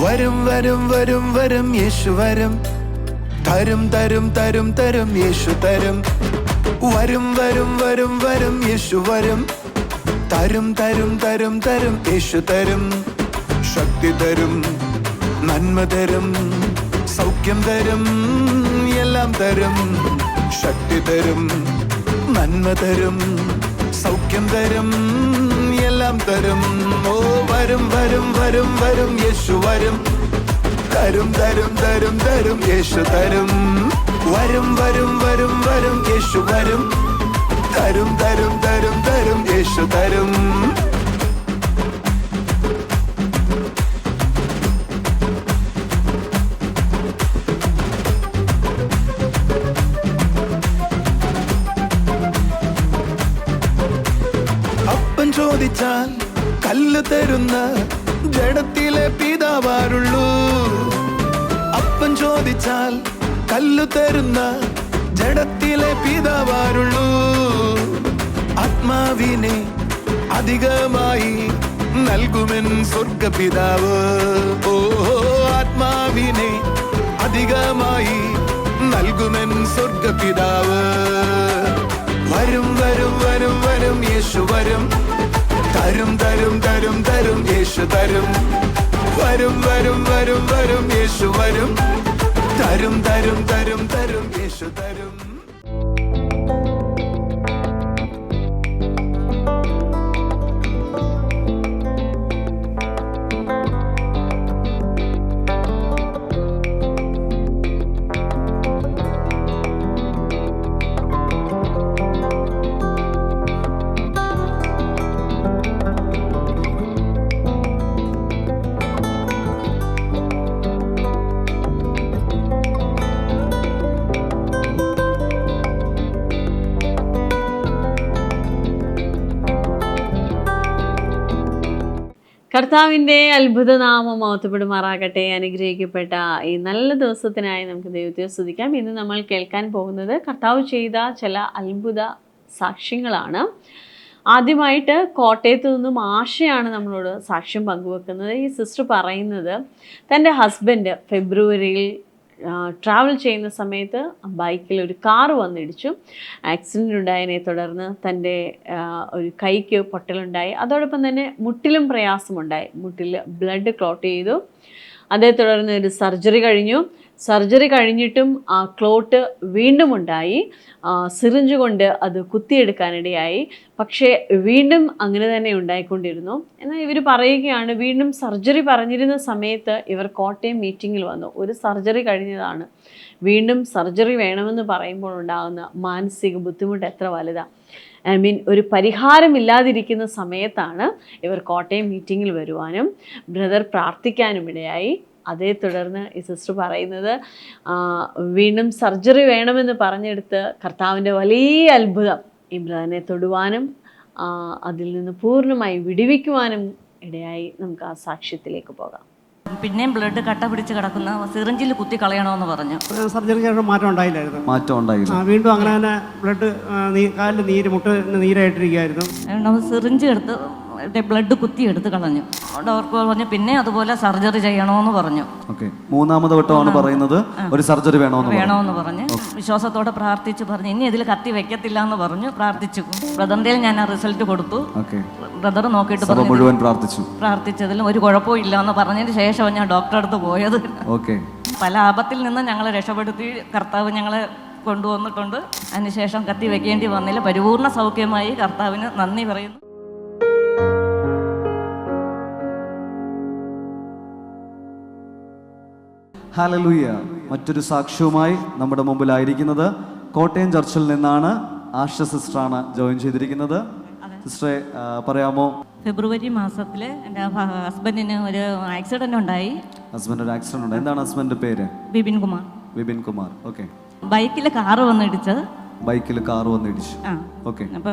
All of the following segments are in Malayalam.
വരും വരും വരും വരും യേശു വരും. തരും തരും തരും തരും യേശു തരും. വരും വരും വരും വരും യേശു വരും. തരും തരും തരും തരും യേശു തരും. ശക്തി തരും, നന്മ തരും, സൗഖ്യം തരും, എല്ലാം തരും. ശക്തി തരും, നന്മ തരും, സൗഖ്യം തരും, എല്ലാം തരും. ഓ വരും വരും വരും വരും യേശു വരും. തരും തരും തരും തരും യേശു തരും. വരും വരും വരും വരും യേശു വരും. തരും തരും തരും തരും യേശു തരും. അപ്പൻ ചോദിച്ചാൽ കല്ല് തരുന്ന ജഡത്തിലെ പിതാവാരുള്ളൂ. അപ്പൻ ചോദിച്ചാൽ കല്ല് തരുന്ന ജഡത്തിലെ പിതാവാരുള്ളൂ. ആത്മാവിനെ അധികമായി നൽകുമെൻ സ്വർഗപിതാവ്. ഓ ആത്മാവിനെ അധികമായി നൽകുമെൻ സ്വർഗപിതാവ്. വരും വരും വരും വരും യേശു വരും. തരും തരും തരും തരും യേശു തരും. വരും വരും വരും വരും യേശു വരും. തരും തരും തരും തരും യേശു തരും. കർത്താവിൻ്റെ അത്ഭുതനാമം മഹത്വപ്പെടുമാറാകട്ടെ. അനുഗ്രഹിക്കപ്പെട്ട ഈ നല്ല ദിവസത്തിനായി നമുക്ക് ദൈവത്തെ സ്തുതിക്കാം. ഇന്ന് നമ്മൾ കേൾക്കാൻ പോകുന്നത് കർത്താവ് ചെയ്ത ചില അത്ഭുത സാക്ഷ്യങ്ങളാണ്. ആദ്യമായിട്ട് കോട്ടയത്ത് നിന്നും ആശയാണ് നമ്മളോട് സാക്ഷ്യം പങ്കുവെക്കുന്നത്. ഈ സിസ്റ്റർ പറയുന്നത് തൻ്റെ ഹസ്ബൻഡ് ഫെബ്രുവരിയിൽ ട്രാവൽ ചെയ്യുന്ന സമയത്ത് ബൈക്കിൽ ഒരു കാറ് വന്നിടിച്ചു. ആക്സിഡൻ്റ് ഉണ്ടായതിനെ തുടർന്ന് തൻ്റെ ഒരു കൈക്ക് പൊട്ടലുണ്ടായി. അതോടൊപ്പം തന്നെ മുട്ടിലും പ്രയാസമുണ്ടായി. മുട്ടിൽ ബ്ലഡ് ക്ലോട്ട് ചെയ്തു. അതേ തുടർന്ന് ഒരു സർജറി കഴിഞ്ഞു. സർജറി കഴിഞ്ഞിട്ടും ആ ക്ലോട്ട് വീണ്ടും ഉണ്ടായി. സിറിഞ്ച് കൊണ്ട് അത് കുത്തിയെടുക്കാനിടയായി. പക്ഷേ വീണ്ടും അങ്ങനെ തന്നെ ഉണ്ടായിക്കൊണ്ടിരുന്നു. എന്നാൽ ഇവർ പറയുകയാണ്, വീണ്ടും സർജറി പറഞ്ഞിരുന്ന സമയത്ത് ഇവർ കോട്ടയം മീറ്റിങ്ങിൽ വന്നു. ഒരു സർജറി കഴിഞ്ഞതാണ്. വീണ്ടും സർജറി വേണമെന്ന് പറയുമ്പോൾ ഉണ്ടാകുന്ന മാനസിക ബുദ്ധിമുട്ട് എത്ര വലുതാണ്. ഒരു പരിഹാരമില്ലാതിരിക്കുന്ന സമയത്താണ് ഇവർ കോട്ടയം മീറ്റിങ്ങിൽ വരുവാനും ബ്രദർ പ്രാർത്ഥിക്കാനും ഇടയായി. അതേ തുടർന്ന് ഈ സിസ്റ്റർ പറയുന്നത് വീണ്ടും സർജറി വേണമെന്ന് പറഞ്ഞെടുത്ത് കർത്താവിൻ്റെ വലിയ അത്ഭുതം ഈ ബ്രദറിനെ തൊടുവാനും അതിൽ നിന്ന് പൂർണ്ണമായി വിടുവിക്കുവാനും ഇടയായി. നമുക്ക് ആ സാക്ഷ്യത്തിലേക്ക് പോകാം. പിന്നെയും ബ്ലഡ് കട്ട പിടിച്ച് കിടക്കുന്ന സിറിഞ്ചിൽ കുത്തി കളയണമെന്ന് പറഞ്ഞു. സർജറിക്ക് ശേഷം മാറ്റം ഉണ്ടായില്ലായിരുന്നു. വീണ്ടും അങ്ങനെ തന്നെ ബ്ലഡ് കാലിൽ നീര് മുട്ട് നീരായിട്ടിരിക്കുകയായിരുന്നു. സിറിഞ്ച് എടുത്ത് ബ്ലഡ് കുത്തി എടുത്ത് കളഞ്ഞു. ഡോക്ടർ പറഞ്ഞു പിന്നെ അതുപോലെ സർജറി ചെയ്യണമെന്ന് പറഞ്ഞു. മൂന്നാമത് വട്ടമാണ് പറയുന്നത് ഒരു സർജറി വേണമെന്ന് പറഞ്ഞ് വിശ്വാസത്തോടെ പ്രാർത്ഥിച്ചു. പറഞ്ഞു ഇനി ഇതിൽ കത്തി വെക്കത്തില്ല എന്ന് പറഞ്ഞു. പ്രാർത്ഥിച്ചു. ബ്രദറിന്റെ ഞാൻ ആ റിസൾട്ട് കൊടുത്തു. ബ്രദർ നോക്കിയിട്ട് മുഴുവൻ പ്രാർത്ഥിച്ചതിലും ഒരു കുഴപ്പവും ഇല്ല എന്ന് പറഞ്ഞതിന് ശേഷം ഞാൻ ഡോക്ടറെ അടുത്ത് പോയത്. പല ആപത്തിൽ നിന്ന് ഞങ്ങളെ രക്ഷപ്പെടുത്തി കർത്താവ് ഞങ്ങളെ കൊണ്ടുവന്നിട്ടുണ്ട്. അതിനുശേഷം കത്തി വെക്കേണ്ടി വന്നില്ല. പരിപൂർണ സൗഖ്യമായി. കർത്താവിന് നന്ദി പറയുന്നു. ഹല്ലേലൂയ. മറ്റൊരു സാക്ഷ്യവുമായി നമ്മുടെ മുമ്പിലായിരിക്കുന്നത് കോട്ടയം ചർച്ചിൽ നിന്നാണ്. ആശ സിസ്റ്ററാണ് ജോയിൻ ചെയ്തിരിക്കുന്നത്. സിസ്റ്ററെ പറയാമോ? ഫെബ്രുവരി മാസത്തിൽ എൻ്റെ ഹസ്ബൻഡിന് ഒരു ആക്സിഡന്റ് ഉണ്ടായി. എന്താണ് ഹസ്ബൻഡിന്റെ പേര്? ബിപിൻ കുമാർ. ഓക്കെ. ബൈക്കിൽ കാറ് വന്നിടിച്ചു. അപ്പൊ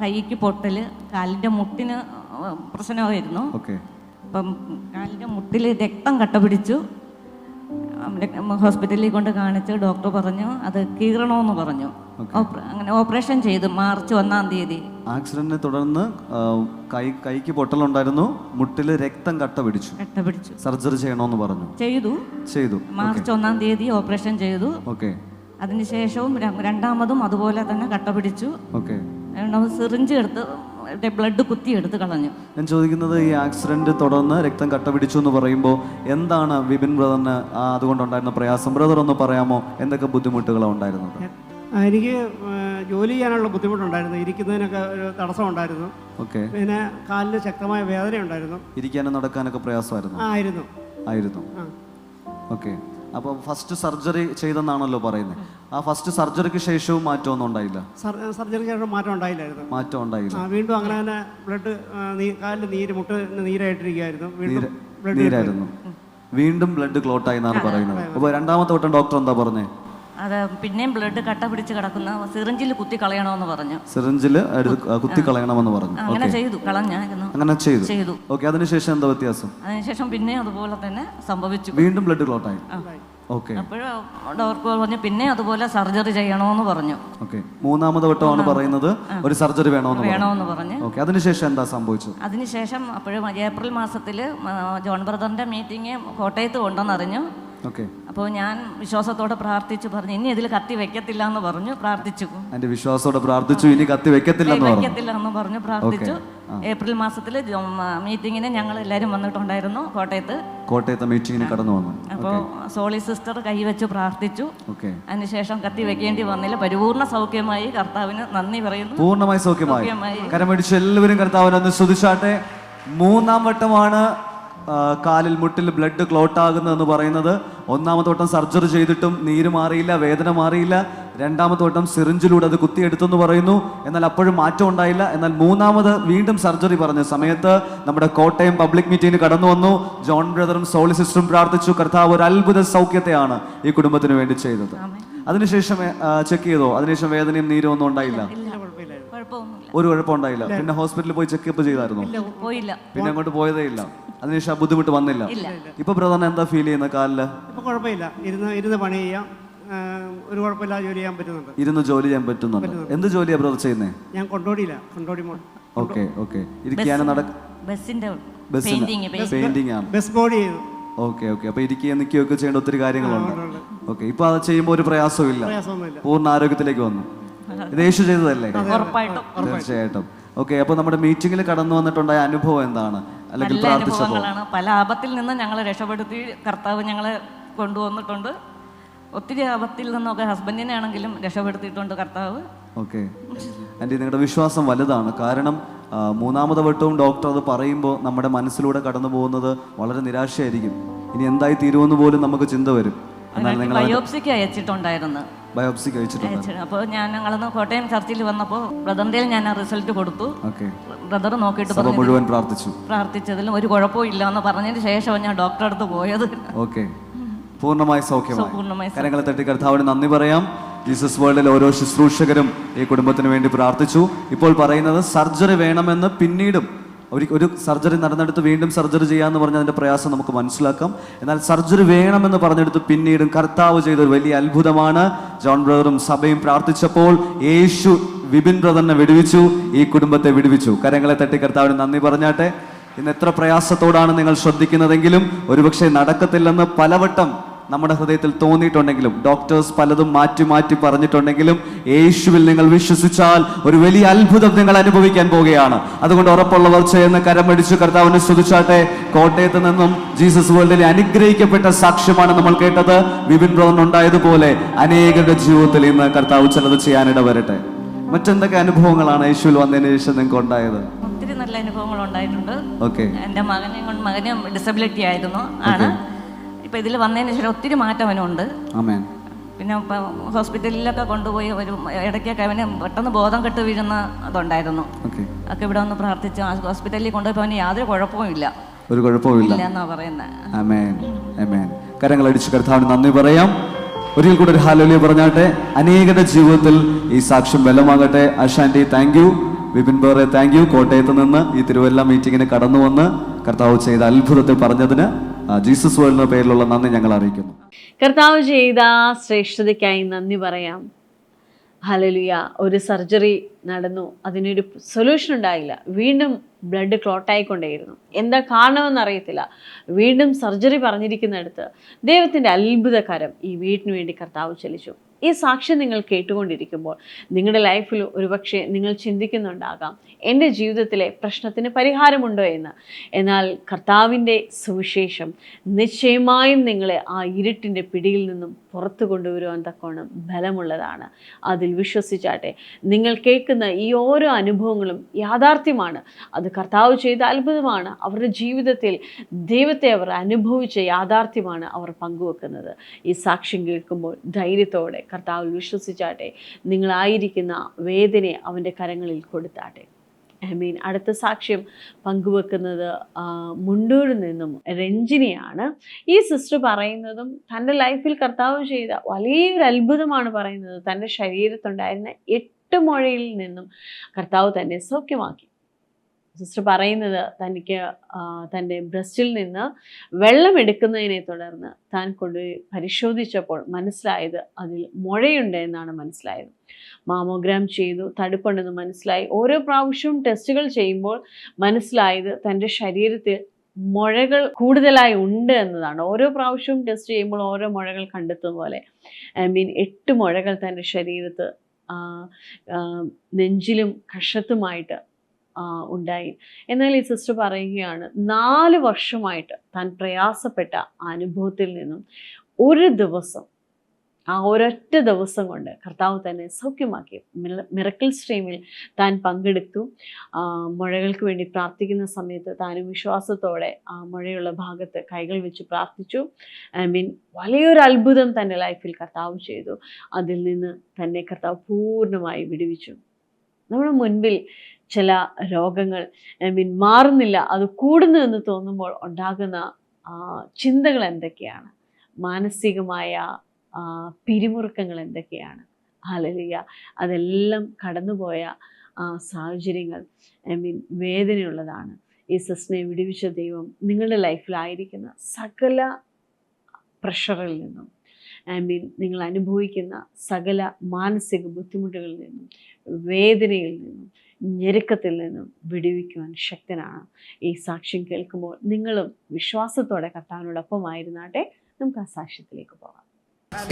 കൈക്ക് പൊട്ടല്, കാലിന്റെ മുട്ടിന് പ്രശ്നമായിരുന്നു. അപ്പം കാലിന്റെ മുട്ടിൽ രക്തം കട്ട പിടിച്ചു. ഹോസ്പിറ്റലിൽ കൊണ്ട് കാണിച്ച് ഡോക്ടർ പറഞ്ഞു അത് കീറണമെന്ന് പറഞ്ഞു. അങ്ങനെ ഓപ്പറേഷൻ ചെയ്തു മാർച്ച് 1-ാം തീയതി. ആക്സിഡന്റിനെ തുടർന്ന് കൈക്ക് പൊട്ടലുണ്ടായിരുന്നു, മുട്ടിൽ രക്തം കട്ട പിടിച്ചു, സർജറി ചെയ്യണമെന്ന് പറഞ്ഞു. ചെയ്തു. മാർച്ച് 1-ാം തീയതി ഓപ്പറേഷൻ ചെയ്തു. ഓക്കെ. അതിനുശേഷവും രണ്ടാമതും അതുപോലെ തന്നെ കട്ട പിടിച്ചു. ഓക്കെ. സിറിഞ്ച് എടുത്ത് ബ്ലഡ് കുത്തിയെടുത്ത് കളഞ്ഞു. ഞാൻ ചോദിക്കുന്നത്, ഈ ആക്സിഡന്റ് തുടർന്ന് രക്തം കട്ട പിടിച്ചു എന്ന് പറയുമ്പോൾ എന്താണ് വിപിൻ ബ്രദറിന് അതുകൊണ്ടുണ്ടായിരുന്ന പ്രയാസം? ബ്രദർ ഒന്ന് പറയാമോ, എന്തൊക്കെ ബുദ്ധിമുട്ടുകളാണ് ഉണ്ടായിരുന്നത്? എനിക്ക് ജോലി ചെയ്യാനുള്ള ബുദ്ധിമുട്ടുണ്ടായിരുന്നു, ഇരിക്കുന്നതിനൊക്കെ ഒരു തടസ്സം ഉണ്ടായിരുന്നു. ഓക്കെ. പിന്നെ കാലിന് ശക്തമായ വേദന ഉണ്ടായിരുന്നു, ഇരിക്കാനും നടക്കാനൊക്കെ പ്രയാസമായിരുന്നു. ആയിരുന്നു. ഓക്കെ. അപ്പോൾ ഫസ്റ്റ് സർജറി ചെയ്തെന്നാണല്ലോ പറയുന്നത്. ആ ഫസ്റ്റ് സർജറിക്ക് ശേഷവും മാറ്റമൊന്നും ഉണ്ടായില്ല? സർജറിക്ക് ശേഷം മാറ്റം ഉണ്ടായില്ല. വീണ്ടും അങ്ങനെ തന്നെ ബ്ലഡ് കാലിൽ നീര്, മുട്ട് നീരായിട്ടിരിക്കുകയായിരുന്നു. നീരായിരുന്നു. വീണ്ടും ബ്ലഡ് ക്ലോട്ടായി എന്നാണ് പറയുന്നത്. അപ്പോൾ രണ്ടാമത്തെ വട്ടം ഡോക്ടർ എന്താ പറഞ്ഞേ? അത് പിന്നെയും ബ്ലഡ് കട്ട പിടിച്ച് കിടക്കുന്ന സിറിഞ്ചിൽ കുത്തി കളയണമെന്ന് പറഞ്ഞു. കുത്തി കളയണമെന്ന് പറഞ്ഞു. അങ്ങനെ ചെയ്തു, കളഞ്ഞായിരുന്നു. അങ്ങനെ ചെയ്തു. ഓക്കെ. അതിനുശേഷം എന്താ വ്യത്യാസം? അതിനുശേഷം പിന്നെ അതുപോലെ തന്നെ സംഭവിച്ചു. വീണ്ടും ബ്ലഡ് ക്ലോട്ടായി. ഓക്കെ. അപ്പോഴും ഡോക്ടർ പറഞ്ഞു പിന്നെ അതുപോലെ സർജറി ചെയ്യണമെന്ന് പറഞ്ഞു. ഓക്കെ. മൂന്നാമത് വട്ടമാണ് പറയുന്നത് ഒരു സർജറി വേണമെന്ന് പറഞ്ഞു. ഓക്കെ. അതിനുശേഷം എന്താ സംഭവിച്ചത്? അതിനുശേഷം അപ്പോഴും ഏപ്രിൽ മാസത്തിൽ ജോൺ ബ്രദറിന്റെ മീറ്റിംഗ് കോട്ടയത്ത് കൊണ്ടെന്നറിഞ്ഞു. അപ്പോൾ ഞാൻ വിശ്വാസത്തോടെ പ്രാർത്ഥിച്ചു, പറഞ്ഞു ഇനി ഇതിൽ കത്തി വെക്കത്തില്ല എന്ന് പറഞ്ഞു. പ്രാർത്ഥിച്ചു, എന്റെ വിശ്വാസത്തോടെ പ്രാർത്ഥിച്ചു, ഇനി കത്തി വെക്കത്തില്ല എന്ന് പറഞ്ഞു. പ്രാർത്ഥിച്ചു. ഏപ്രിൽ മാസത്തിൽ മീറ്റിങ്ങിന് ഞങ്ങൾ എല്ലാവരും വന്നിട്ടുണ്ടായിരുന്നു കോട്ടയത്ത് മീറ്റിങ്ങിന് കടന്നു വന്നു. അപ്പോൾ സോളി സിസ്റ്റർ കൈവച്ച് പ്രാർത്ഥിച്ചു. അതിനുശേഷം കത്തി വെക്കേണ്ടി വന്നില്ല. പരിപൂർണ്ണ സൗഖ്യമായി. കർത്താവിന് നന്ദി പറയുന്നു. പൂർണ്ണമായി സൗഖ്യമായി. കരമടിച്ച് എല്ലാവരും കർത്താവിനെ സ്തുതിച്ചാട്ടെ. മൂന്നാം വട്ടമാണ് കാലിൽ മുട്ടിൽ ബ്ലഡ് ക്ലോട്ട് ആകുന്നതെന്ന് പറയുന്നത്. ഒന്നാമത്തെ വട്ടം സർജറി ചെയ്തിട്ടും നീര് മാറിയില്ല, വേദന മാറിയില്ല. രണ്ടാമത്തെ വട്ടം സിറിഞ്ചിലൂടെ അത് കുത്തിയെടുത്തെന്ന് പറയുന്നു. എന്നാൽ അപ്പോഴും മാറ്റം ഉണ്ടായില്ല. എന്നാൽ മൂന്നാമത് വീണ്ടും സർജറി പറഞ്ഞ സമയത്ത് നമ്മുടെ കോട്ടയം പബ്ലിക് മീറ്റിംഗിന് കടന്നു വന്നു. ജോൺ ബ്രദറും സോളി സിസ്റ്ററും പ്രാർത്ഥിച്ചു. കർത്താവ് ഒരു അത്ഭുത സൗഖ്യത്തെയാണ് ഈ കുടുംബത്തിന് വേണ്ടി ചെയ്തത്. അതിനുശേഷം ചെക്ക് ചെയ്തോ? അതിനുശേഷം വേദനയും നീരും ഒന്നും ഉണ്ടായില്ല, ഒരു കുഴപ്പം ഉണ്ടായില്ല. പിന്നെ ഹോസ്പിറ്റലിൽ പോയി ചെക്കപ്പ് ചെയ്തായിരുന്നു? പിന്നെ അങ്ങോട്ട് പോയതേ ഇല്ല. അതിനുശേഷം ബുദ്ധിമുട്ട് വന്നില്ല. ഇപ്പൊ ബ്രദറിന് എന്താ ഫീൽ ചെയ്യുന്ന കാലില്? ഇപ്പൊ കുഴപ്പമില്ല, ഇരുന്ന് പണി ചെയ്യാം, ഒരു കുഴപ്പമില്ല, ജോലി ചെയ്യാൻ പറ്റുന്നുണ്ട്. ഇരുന്ന് ജോലി ചെയ്യാൻ പറ്റുന്നുണ്ട്. എന്ത് ജോലിയാ ബ്രദർ ചെയ്യുന്നേ? ഞാൻ കൊണ്ടോടി. ഓക്കെ. ഇരിക്കാനും പെയിന്റിംഗ് ആണ്. ബസ് ബോഡി ചെയ്യുന്നു. ഓക്കെ. അപ്പൊ ഇരിക്കുകയും നിൽക്കുകയൊക്കെ ചെയ്യേണ്ട ഒത്തിരി കാര്യങ്ങളുണ്ട്. ഓക്കെ. ഇപ്പൊ അത് ചെയ്യുമ്പോൾ ഒരു പ്രയാസവും ഇല്ല, പൂർണ്ണ ആരോഗ്യത്തിലേക്ക് വന്നു. ഇത് യേശു ചെയ്തതല്ലേ? തീർച്ചയായിട്ടും. ഓക്കെ. അപ്പൊ നമ്മുടെ മീറ്റിംഗിൽ കടന്നു വന്നിട്ടുണ്ടായ അനുഭവം എന്താണ്? അല്ലെങ്കിൽ പ്രാർത്ഥിച്ചപ്പോഴാണ് പല ആപത്തിൽ നിന്ന് ഞങ്ങളെ രക്ഷപ്പെടുത്തി കർത്താവ് ഞങ്ങളെ കൊണ്ടുവന്നിട്ടുണ്ട്. ഒത്തിരി ആപത്തിൽ നിന്നൊക്കെ ഹസ്ബൻഡിനെ ആണെങ്കിലും രക്ഷപ്പെടുത്തിയിട്ടുണ്ട് കർത്താവ്. ഓക്കെ. ആൻറ്റി, നിങ്ങളുടെ വിശ്വാസം വലുതാണ്. കാരണം മൂന്നാമത് വട്ടവും ഡോക്ടർ അത് പറയുമ്പോൾ നമ്മുടെ മനസ്സിലൂടെ കടന്നു പോകുന്നത് വളരെ നിരാശയായിരിക്കും. ഇനി എന്തായി തീരുമെന്ന് പോലും നമുക്ക് ചിന്ത വരും. ബയോപ്സിക്ക് അയച്ചിട്ടുണ്ടായിരുന്നു. അപ്പോൾ ഞങ്ങളന്ന് കോട്ടയം ചർച്ചിൽ വന്നപ്പോൾ ബ്രദറിന്റെ ഞാൻ ആ റിസൾട്ട് കൊടുത്തു. ബ്രദർ നോക്കിയിട്ട് മുഴുവൻ പ്രാർത്ഥിച്ചതിലും ഒരു കുഴപ്പവും ഇല്ല എന്ന് പറഞ്ഞതിന് ശേഷം ഞാൻ ഡോക്ടറെ അടുത്ത് പോയത്. ഓക്കെ. പൂർണ്ണമായി സൗഖ്യമായി. കരങ്ങളെ തട്ടി കർത്താവിന് നന്ദി പറയാം. ജീസസ് വേൾഡിലെ ഓരോ ശുശ്രൂഷകരും ഈ കുടുംബത്തിന് വേണ്ടി പ്രാർത്ഥിച്ചു. ഇപ്പോൾ പറയുന്നത് സർജറി വേണമെന്ന് പിന്നീടും ഒരു സർജറി നടന്നെടുത്ത് വീണ്ടും സർജറി ചെയ്യാന്ന് പറഞ്ഞ അതിന്റെ പ്രയാസം നമുക്ക് മനസ്സിലാക്കാം. എന്നാൽ സർജറി വേണമെന്ന് പറഞ്ഞെടുത്ത് പിന്നീടും കർത്താവ് ചെയ്ത ഒരു വലിയ അത്ഭുതമാണ്. ജോൺ ബ്രദറും സഭയും പ്രാർത്ഥിച്ചപ്പോൾ യേശു വിപിൻ ബ്രദറിനെ വിടുവിച്ചു, ഈ കുടുംബത്തെ വിടുവിച്ചു. കരങ്ങളെ തട്ടി കർത്താവിന് നന്ദി പറഞ്ഞാട്ടെ. ഇന്ന് എത്ര പ്രയാസത്തോടാണ് നിങ്ങൾ ശ്രദ്ധിക്കുന്നതെങ്കിലും ഒരുപക്ഷെ നടക്കത്തില്ലെന്ന് പലവട്ടം നമ്മുടെ ഹൃദയത്തിൽ തോന്നിയിട്ടുണ്ടെങ്കിലും ഡോക്ടേഴ്സ് പലതും മാറ്റി പറഞ്ഞിട്ടുണ്ടെങ്കിലും യേശുവിൽ നിങ്ങൾ വിശ്വസിച്ചാൽ ഒരു വലിയ അത്ഭുതം നിങ്ങൾ അനുഭവിക്കാൻ പോവുകയാണ്. അതുകൊണ്ട് ഉറപ്പുള്ളവർ ചേർന്ന് കരമടിച്ച് കർത്താവിനെ സ്തുതിച്ചാട്ടെ. കോട്ടയത്ത് നിന്നും ജീസസ് വേൾഡിലെ അനുഗ്രഹിക്കപ്പെട്ട സാക്ഷ്യമാണ് നമ്മൾ കേട്ടത്. വിപിൻ ബ്രദറിനുണ്ടായതുപോലെ അനേകരുടെ ജീവിതത്തിൽ ഇന്ന് കർത്താവ് ചിലത് ചെയ്യാനിട വരട്ടെ. മറ്റെന്തൊക്കെ അനുഭവങ്ങളാണ് യേശുവിൽ വന്നതിന് ശേഷം നിങ്ങൾക്ക് ഉണ്ടായത്? ഒത്തിരി നല്ല അനുഭവങ്ങൾ ഉണ്ടായിട്ടുണ്ട്. ഓക്കെ. എൻ്റെ മകന് ഡിസബിലിറ്റി ആയിരുന്നു ആണ്. ഇപ്പം ഇതിൽ വന്നതിന് ശേഷം ഒത്തിരി മാറ്റം അവനുണ്ട്. പിന്നെ ഹോസ്പിറ്റലിലൊക്കെ കൊണ്ടുപോയി ഒരു ഇടയ്ക്കൊക്കെ അവന് പെട്ടെന്ന് ബോധം കെട്ട് വീഴുന്ന അതുണ്ടായിരുന്നു. ഒക്കെ ഇവിടെ ഒന്ന് പ്രാർത്ഥിച്ചു. ഹോസ്പിറ്റലിൽ കൊണ്ടുപോയി അവന് യാതൊരു കുഴപ്പവും ഇല്ല, ഒരു കുഴപ്പവും ഇല്ല എന്നാ പറയുന്നത്. കരങ്ങളടിച്ച് കർത്താവിന് നന്ദി പറയാം. ഒരിക്കൽ കൂടെ ഒരു ഹല്ലേലൂയ പറഞ്ഞാട്ടെ. അനേകരുടെ ജീവിതത്തിൽ ഈ സാക്ഷ്യം ബലമാകട്ടെ. ആശാന്റി താങ്ക് യു. വിപിൻ ബേറെ താങ്ക് യു. കോട്ടയത്ത് നിന്ന് ഈ തിരുവല്ല മീറ്റിങ്ങിന് കടന്നു വന്ന് കർത്താവ് ചെയ്ത അത്ഭുതത്തെ പറഞ്ഞതിന് ജീസസ് വേൾഡിന്റെ പേരിലുള്ള നന്ദി ഞങ്ങൾ അറിയിക്കുന്നു. കർത്താവ് ചെയ്ത ശ്രേഷ്ഠതയ്ക്കായി നന്ദി പറയാം. ഹല്ലേലൂയ. ഒരു സർജറി നടന്നു, അതിനൊരു സൊല്യൂഷൻ ഉണ്ടായില്ല. വീണ്ടും ബ്ലഡ് ക്ലോട്ടായിക്കൊണ്ടേയിരുന്നു. എന്താ കാരണമെന്നറിയത്തില്ല. വീണ്ടും സർജറി പറഞ്ഞിരിക്കുന്നിടത്ത് ദൈവത്തിൻ്റെ അത്ഭുതകരം ഈ വീട്ടിന് വേണ്ടി കർത്താവ് ചലിച്ചു. ഈ സാക്ഷ്യം നിങ്ങൾ കേട്ടുകൊണ്ടിരിക്കുമ്പോൾ നിങ്ങളുടെ ലൈഫിൽ ഒരുപക്ഷെ നിങ്ങൾ ചിന്തിക്കുന്നുണ്ടാകാം, എൻ്റെ ജീവിതത്തിലെ പ്രശ്നത്തിന് പരിഹാരമുണ്ടോ എന്ന്. എന്നാൽ കർത്താവിൻ്റെ സുവിശേഷം നിശ്ചയമായും നിങ്ങളെ ആ ഇരുട്ടിൻ്റെ പിടിയിൽ നിന്നും പുറത്തു കൊണ്ടുവരുവാൻ തക്കോണം ബലമുള്ളതാണ്. അതിൽ വിശ്വസിച്ചാട്ടെ. നിങ്ങൾ കേൾക്കുന്ന ഈ ഓരോ അനുഭവങ്ങളും യാഥാർത്ഥ്യമാണ്. അത് കർത്താവ് ചെയ്ത അത്ഭുതമാണ്. അവരുടെ ജീവിതത്തിൽ ദൈവത്തെ അവർ അനുഭവിച്ച യാഥാർത്ഥ്യമാണ് അവർ പങ്കുവെക്കുന്നത്. ഈ സാക്ഷ്യം കേൾക്കുമ്പോൾ ധൈര്യത്തോടെ കർത്താവിൽ വിശ്വസിച്ചാട്ടെ. നിങ്ങളായിരിക്കുന്ന വേദനയെ അവൻ്റെ കരങ്ങളിൽ കൊടുത്താട്ടെ. അടുത്ത സാക്ഷ്യം പങ്കുവെക്കുന്നത് മുണ്ടൂരിൽ നിന്നും രഞ്ജിനിയാണ്. ഈ സിസ്റ്റർ പറയുന്നതും തൻ്റെ ലൈഫിൽ കർത്താവ് ചെയ്ത വലിയൊരു അത്ഭുതമാണ് പറയുന്നത്. തൻ്റെ ശരീരത്തുണ്ടായിരുന്ന 8 മുഴയിൽ നിന്നും കർത്താവ് തന്നെ സൗഖ്യമാക്കി. സിസ്റ്റർ പറയുന്നത് തനിക്ക് തൻ്റെ ബ്രസ്റ്റിൽ നിന്ന് വെള്ളം എടുക്കുന്നതിനെ തുടർന്ന് താൻ കൊണ്ടുപോയി പരിശോധിച്ചപ്പോൾ മനസ്സിലായത് അതിൽ മുഴയുണ്ട് എന്നാണ് മനസ്സിലായത്. മാമോഗ്രാം ചെയ്തു, തടുപ്പുണ്ടെന്ന് മനസ്സിലായി. ഓരോ പ്രാവശ്യവും ടെസ്റ്റുകൾ ചെയ്യുമ്പോൾ മനസ്സിലായത് തൻ്റെ ശരീരത്തിൽ മുഴകൾ കൂടുതലായി ഉണ്ട് എന്നതാണ്. ഓരോ പ്രാവശ്യവും ടെസ്റ്റ് ചെയ്യുമ്പോൾ ഓരോ മുഴകൾ കണ്ടെത്തുന്ന പോലെ 8 മുഴകൾ തൻ്റെ ശരീരത്ത് നെഞ്ചിലും കഷത്തുമായിട്ട് ഉണ്ടായി. എന്നാൽ ഈ സിസ്റ്റർ പറയുകയാണ്, 4 വർഷമായിട്ട് താൻ പ്രയാസപ്പെട്ട അനുഭവത്തിൽ നിന്നും ഒരു ദിവസം, ആ ഒരൊറ്റ ദിവസം കൊണ്ട് കർത്താവ് തന്നെ സൗഖ്യമാക്കി. മിറക്കിൾ സ്ട്രീമിൽ താൻ പങ്കെടുത്തു. മുഴകൾക്ക് വേണ്ടി പ്രാർത്ഥിക്കുന്ന സമയത്ത് താനും വിശ്വാസത്തോടെ ആ മുഴയുള്ള ഭാഗത്ത് കൈകൾ വെച്ച് പ്രാർത്ഥിച്ചു. വലിയൊരു അത്ഭുതം തൻ്റെ ലൈഫിൽ കർത്താവ് ചെയ്തു. അതിൽ നിന്ന് തന്നെ കർത്താവ് പൂർണ്ണമായി വിടുവിച്ചു. നമ്മുടെ മുൻപിൽ ചില രോഗങ്ങൾ മാറുന്നില്ല, അത് കൂടുന്നു എന്ന് തോന്നുമ്പോൾ ഉണ്ടാകുന്ന ചിന്തകൾ എന്തൊക്കെയാണ്? മാനസികമായ പിരിമുറുക്കങ്ങൾ എന്തൊക്കെയാണ്? ഹല്ലേലൂയ. അതെല്ലാം കടന്നുപോയ സാഹചര്യങ്ങൾ വേദനയുള്ളതാണ്. ഈ സിസ്റ്ററിനെ വിടുവിച്ച ദൈവം നിങ്ങളുടെ ലൈഫിലായിരിക്കുന്ന സകല പ്രഷറിൽ നിന്നും നിങ്ങൾ അനുഭവിക്കുന്ന സകല മാനസിക ബുദ്ധിമുട്ടുകളിൽ നിന്നും വേദനയിൽ നിന്നും ഞെരുക്കത്തിൽ നിന്നും വിടുവിക്കുവാൻ ശക്തനാണ്. ഈ സാക്ഷ്യം കേൾക്കുമ്പോൾ നിങ്ങളും വിശ്വാസത്തോടെ കർത്താവിനോടൊപ്പമായിരുന്നാട്ടെ. നമുക്ക് ആ സാക്ഷ്യത്തിലേക്ക് പോകാം.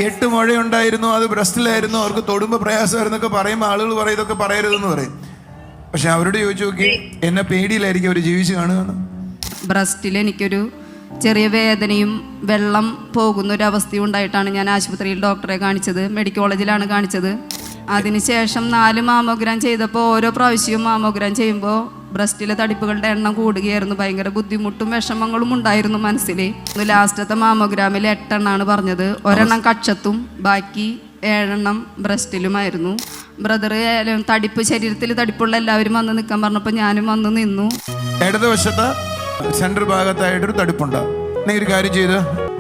8 മുഴയുണ്ടായിരുന്നു, അത് ബ്രസ്റ്റിലായിരുന്നു, അവർക്ക് തൊടുമ്പോൾ പ്രയാസമായിരുന്നൊക്കെ പറയുമ്പോൾ ആളുകൾ പറയും ഇതൊക്കെ പറയരുതെന്ന് പറയും. പക്ഷെ അവരോട് ചോദിച്ചു നോക്കി, എന്നെ പേടിയിലായിരിക്കും അവർ ജീവിച്ച് കാണുകയാണ്. ബ്രസ്റ്റിൽ എനിക്കൊരു ചെറിയ വേദനയും വെള്ളം പോകുന്നൊരവസ്ഥയും ഉണ്ടായിട്ടാണ് ഞാൻ ആശുപത്രിയിൽ ഡോക്ടറെ കാണിച്ചത്. മെഡിക്കൽ കോളേജിലാണ് കാണിച്ചത്. അതിനുശേഷം 4 മാമോഗ്രാം ചെയ്തപ്പോൾ ഓരോ പ്രാവശ്യവും മാമോഗ്രാം ചെയ്യുമ്പോൾ ബ്രസ്റ്റിലെ തടിപ്പുകളുടെ എണ്ണം കൂടുകയായിരുന്നു. ഭയങ്കര ബുദ്ധിമുട്ടും വിഷമങ്ങളും ഉണ്ടായിരുന്നു മനസ്സിൽ. ലാസ്റ്റത്തെ മാമോഗ്രാമിൽ 8 എണ്ണമാണ് പറഞ്ഞത്. ഒരെണ്ണം കക്ഷത്തും ബാക്കി 7 എണ്ണം ബ്രസ്റ്റിലുമായിരുന്നു. ബ്രദർ തടിപ്പ്, ശരീരത്തിൽ തടിപ്പുള്ള എല്ലാവരും വന്ന് നിൽക്കാൻ പറഞ്ഞപ്പോൾ ഞാനും വന്ന് നിന്നു. ഇടതുവശത്ത് സെൻട്രൽ ഭാഗത്തായിട്ടൊരു തടുപ്പുണ്ടാവും. ഒരു കാര്യം ചെയ്ത്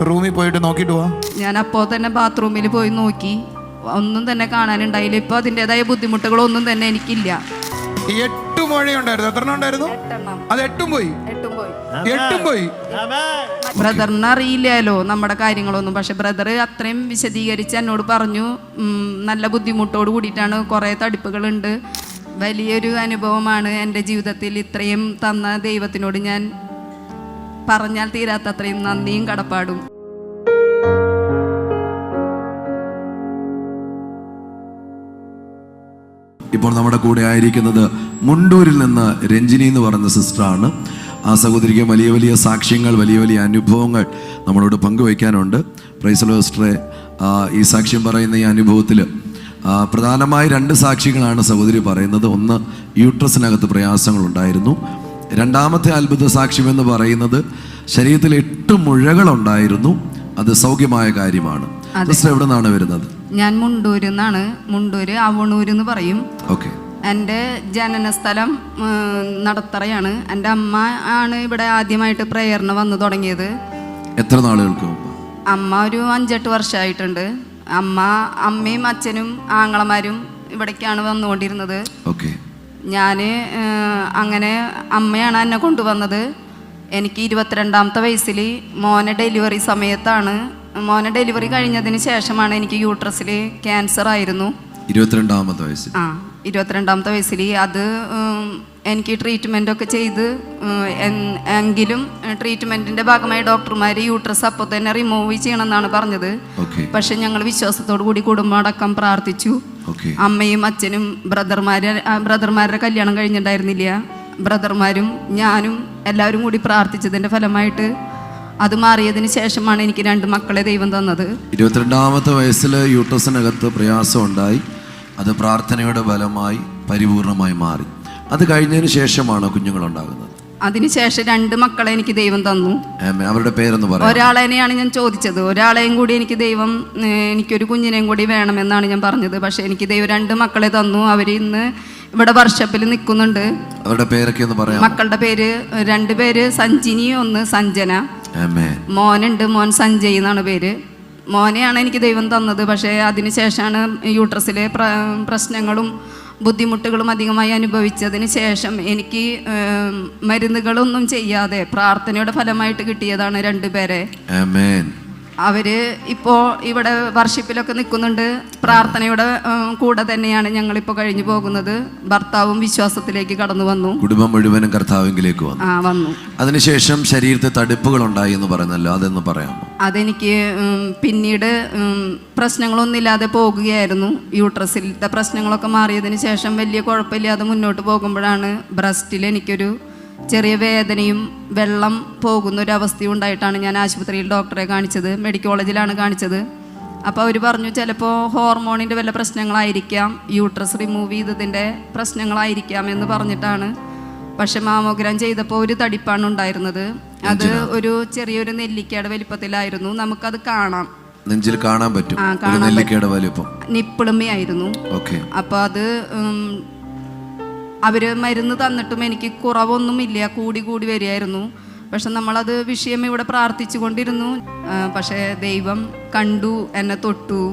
റൂമിൽ പോയിട്ട് നോക്കിയിട്ട് പോവാം. ഞാൻ അപ്പോൾ തന്നെ ബാത്റൂമിൽ പോയി നോക്കി, ഒന്നും തന്നെ കാണാനുണ്ടായില്ല. ഇപ്പൊ അതിൻ്റെതായ ബുദ്ധിമുട്ടുകളൊന്നും തന്നെ എനിക്കില്ല. 8 മുഴയുണ്ടായിരുന്നു. എത്ര ഉണ്ടായിരുന്നു? അത് 8 പോയി. ബ്രദറിന് അറിയില്ലല്ലോ നമ്മുടെ കാര്യങ്ങളൊന്നും. പക്ഷെ ബ്രദർ അത്രയും വിശദീകരിച്ച് എന്നോട് പറഞ്ഞു, നല്ല ബുദ്ധിമുട്ടോട് കൂടിയിട്ടാണ്, കുറേ തടിപ്പുകളുണ്ട്. വലിയൊരു അനുഭവമാണ് എൻ്റെ ജീവിതത്തിൽ. ഇത്രയും തന്ന ദൈവത്തിനോട് ഞാൻ പറഞ്ഞാൽ തീരാത്ത അത്രയും നന്ദിയും കടപ്പാടും. ഇപ്പോൾ നമ്മുടെ കൂടെ ആയിരിക്കുന്നത് മുണ്ടൂരിൽ നിന്ന് രഞ്ജിനി എന്ന് പറയുന്ന സിസ്റ്ററാണ്. ആ സഹോദരിക്ക് വലിയ വലിയ സാക്ഷ്യങ്ങൾ, വലിയ വലിയ അനുഭവങ്ങൾ നമ്മളോട് പങ്കുവയ്ക്കാനുണ്ട്. പ്രൈസ് ദി ലോർഡ് സിസ്റ്ററെ, ഈ സാക്ഷ്യം പറയുന്ന ഈ അനുഭവത്തിൽ പ്രധാനമായി 2 സാക്ഷികളാണ് സഹോദരി പറയുന്നത്. ഒന്ന്, യൂട്രസിനകത്ത് പ്രയാസങ്ങളുണ്ടായിരുന്നു. രണ്ടാമത്തെ അത്ഭുത സാക്ഷ്യം എന്ന് പറയുന്നത് ശരീരത്തിൽ 8 മുഴകളുണ്ടായിരുന്നു, അത് സൗഖ്യമായ കാര്യമാണ്. സിസ്റ്റർ എവിടെ നിന്നാണ് വരുന്നത്? ഞാൻ മുണ്ടൂരിൽ നിന്നാണ്. മുണ്ടൂര് അവണൂര് എന്ന് പറയും. ഓക്കെ. എൻ്റെ ജനനസ്ഥലം നടത്തറയാണ്. എൻ്റെ അമ്മ ആണ് ഇവിടെ ആദ്യമായിട്ട് പ്രേയറിന് വന്നു തുടങ്ങിയത്. എത്ര നാളുകൾക്ക് മുമ്പ്? അമ്മ ഒരു 5-8 വർഷമായിട്ടുണ്ട്. അമ്മയും അച്ഛനും ആങ്ങളമാരും ഇവിടേക്കാണ് വന്നുകൊണ്ടിരുന്നത്. ഓക്കെ. ഞാൻ അങ്ങനെ അമ്മയാണ് എന്നെ കൊണ്ടുവന്നത്. എനിക്ക് 22ാമത്തെ വയസ്സിൽ മോനെ ഡെലിവറി സമയത്താണ്. മോനെ ഡെലിവറി കഴിഞ്ഞതിന് ശേഷമാണ് എനിക്ക് യൂട്രസിൽ ക്യാൻസർ ആയിരുന്നു. 22-ാമത്തെ വയസ്സിൽ. 22-ാമത്തെ വയസ്സിൽ അത് എനിക്ക് ട്രീറ്റ്മെൻ്റ് ഒക്കെ ചെയ്ത് എങ്കിലും ട്രീറ്റ്മെൻറ്റിൻ്റെ ഭാഗമായി ഡോക്ടർമാർ യൂട്രസ് അപ്പോൾ തന്നെ റിമൂവ് ചെയ്യണമെന്നാണ് പറഞ്ഞത്. പക്ഷെ ഞങ്ങൾ വിശ്വാസത്തോടു കൂടി കുടുംബം അടക്കം പ്രാർത്ഥിച്ചു. അമ്മയും അച്ഛനും ബ്രദർമാരുടെ കല്യാണം കഴിഞ്ഞിട്ടുണ്ടായിരുന്നില്ല. ബ്രദർമാരും ഞാനും എല്ലാവരും കൂടി പ്രാർത്ഥിച്ചതിൻ്റെ ഫലമായിട്ട് അത് മാറിയതിന് ശേഷമാണ് എനിക്ക് 2 മക്കളെ ദൈവം തന്നത്. 22-ാമത്തെ വയസ്സിൽ യൂട്രസിനകത്ത് പ്രയാസം ഉണ്ടായി. അത് പ്രാർത്ഥനയുടെ ഫലമായി പരിപൂർണമായി മാറി. അത് കഴിഞ്ഞതിന് ശേഷമാണോ കുഞ്ഞുങ്ങളുണ്ടാകുന്നത്? അതിനുശേഷം 2 മക്കളെ എനിക്ക് ദൈവം തന്നു. അവരുടെ പേരെന്ന് പറയാം. ഒരാളെയാണ് ഞാൻ ചോദിച്ചത്. ഒരാളെയും കൂടി എനിക്ക് ദൈവം എനിക്കൊരു കുഞ്ഞിനെയും കൂടി വേണമെന്നാണ് ഞാൻ പറഞ്ഞത്. പക്ഷെ എനിക്ക് ദൈവം 2 മക്കളെ തന്നു. അവർ ഇന്ന് ഇവിടെ വർഷപ്പിൽ നിൽക്കുന്നുണ്ട്. അവരുടെ പേരൊക്കെ ഒന്ന് പറയാം. മക്കളുടെ പേര് 2 പേര് സഞ്ജിനി, 1 സഞ്ജന. മോനുണ്ട്, മോൻ സഞ്ജയ് എന്നാണ് പേര്. മോനെയാണ് എനിക്ക് ദൈവം തന്നത്. പക്ഷേ അതിനുശേഷമാണ് യൂട്രസിലെ പ്രശ്നങ്ങളും ബുദ്ധിമുട്ടുകളും അധികമായി അനുഭവിച്ചതിന് ശേഷം എനിക്ക് മരുന്നുകളൊന്നും ചെയ്യാതെ പ്രാർത്ഥനയുടെ ഫലമായിട്ട് കിട്ടിയതാണ് 2 പേരെ. അവർ ഇപ്പോൾ ഇവിടെ വർഷിപ്പിലൊക്കെ നിൽക്കുന്നുണ്ട്. പ്രാർത്ഥനയുടെ കൂടെ തന്നെയാണ് ഞങ്ങളിപ്പോൾ കഴിഞ്ഞു പോകുന്നത്. ഭർത്താവും വിശ്വാസത്തിലേക്ക് കടന്നു വന്നു. കുടുംബം മുഴുവനും കർത്താവിലേക്ക് വന്നു. അതിനുശേഷം ശരീരത്തിൽ തടിപ്പുകൾ ഉണ്ടായി എന്ന് പറഞ്ഞല്ലോ, അതെന്ന് പറയാമോ? അതെനിക്ക് പിന്നീട് പ്രശ്നങ്ങളൊന്നുമില്ലാതെ പോകുകയായിരുന്നു. യൂട്രസിലത്തെ പ്രശ്നങ്ങളൊക്കെ മാറിയതിന് ശേഷം വലിയ കുഴപ്പമില്ലാതെ മുന്നോട്ട് പോകുമ്പോഴാണ് ബ്രസ്റ്റിൽ എനിക്കൊരു ചെറിയ വേദനയും വെള്ളം പോകുന്നൊരവസ്ഥയും ഉണ്ടായിട്ടാണ് ഞാൻ ആശുപത്രിയിൽ ഡോക്ടറെ കാണിച്ചത്. മെഡിക്കൽ കോളേജിലാണ് കാണിച്ചത്. അപ്പോൾ അവർ പറഞ്ഞു ചിലപ്പോൾ ഹോർമോണിൻ്റെ വല്ല പ്രശ്നങ്ങളായിരിക്കാം, യൂട്രസ് റിമൂവ് ചെയ്തതിൻ്റെ പ്രശ്നങ്ങളായിരിക്കാം എന്ന് പറഞ്ഞിട്ടാണ്. പക്ഷെ മാമോഗ്രാം ചെയ്തപ്പോൾ ഒരു തടിപ്പാണ് ഉണ്ടായിരുന്നത്. അത് ഒരു ചെറിയൊരു നെല്ലിക്കയുടെ വലിപ്പത്തിലായിരുന്നു. നമുക്കത് കാണാം, നെഞ്ചിൽ കാണാൻ പറ്റും. നെല്ലിക്കയുടെ വലിപ്പം, നിപ്പിളുമ്മയായിരുന്നു. അപ്പോൾ അത് അവർ മരുന്ന് തന്നിട്ടും എനിക്ക് കുറവൊന്നുമില്ല, കൂടി കൂടി വരികയായിരുന്നു. പക്ഷെ നമ്മളത് വിഷയം ഇവിടെ പ്രാർത്ഥിച്ചു കൊണ്ടിരുന്നു. പക്ഷേ ദൈവം കണ്ടു, എന്നെ തൊട്ടു.